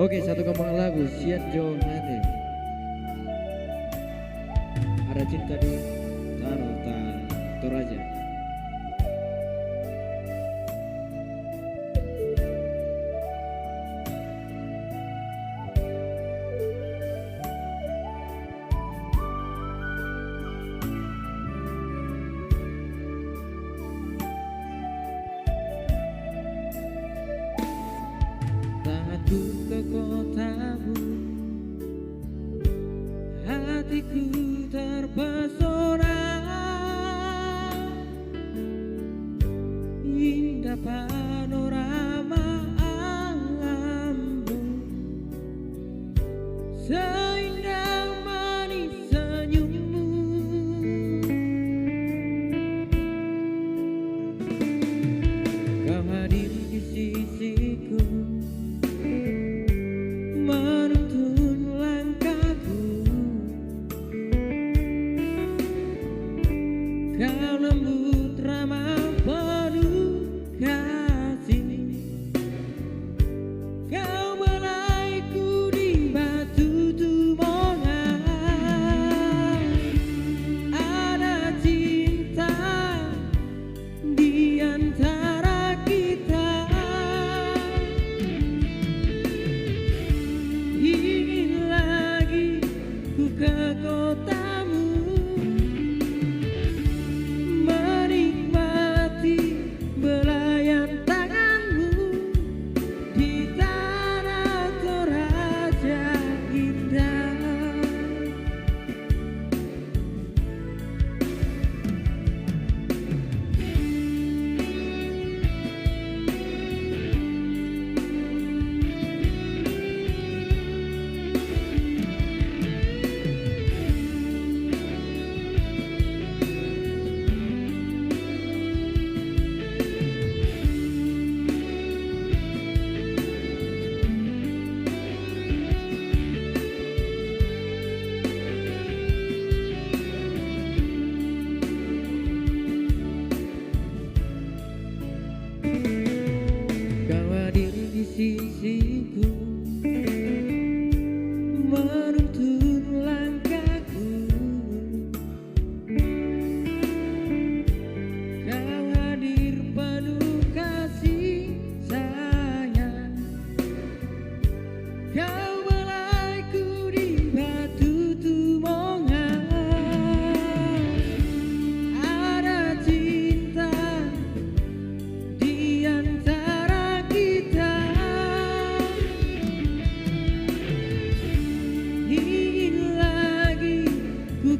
Oke, satu kembang lagu Sian Jo Nate. Ada cinta di taruh Toraja. Tanganku ke kotamu, hatiku terpesona. Indah panorama alammu, seindah manis senyummu. Kau hadir di sisiku, menuntun langkahku. Kau lembut ramah penuh kasih. Kau belaiku di batu tumongan. Ada cinta di antara kita. Ingin lagi ku ke kotamu, menikmati belayan tanganmu di tanah Toraja indah. Kau hadir di sisiku, menuntun langkahku. Kau hadir penuh kasih sayang. Kau belaiku di batu tumongan. Ada cinta di antara kita. Ingin lagi ku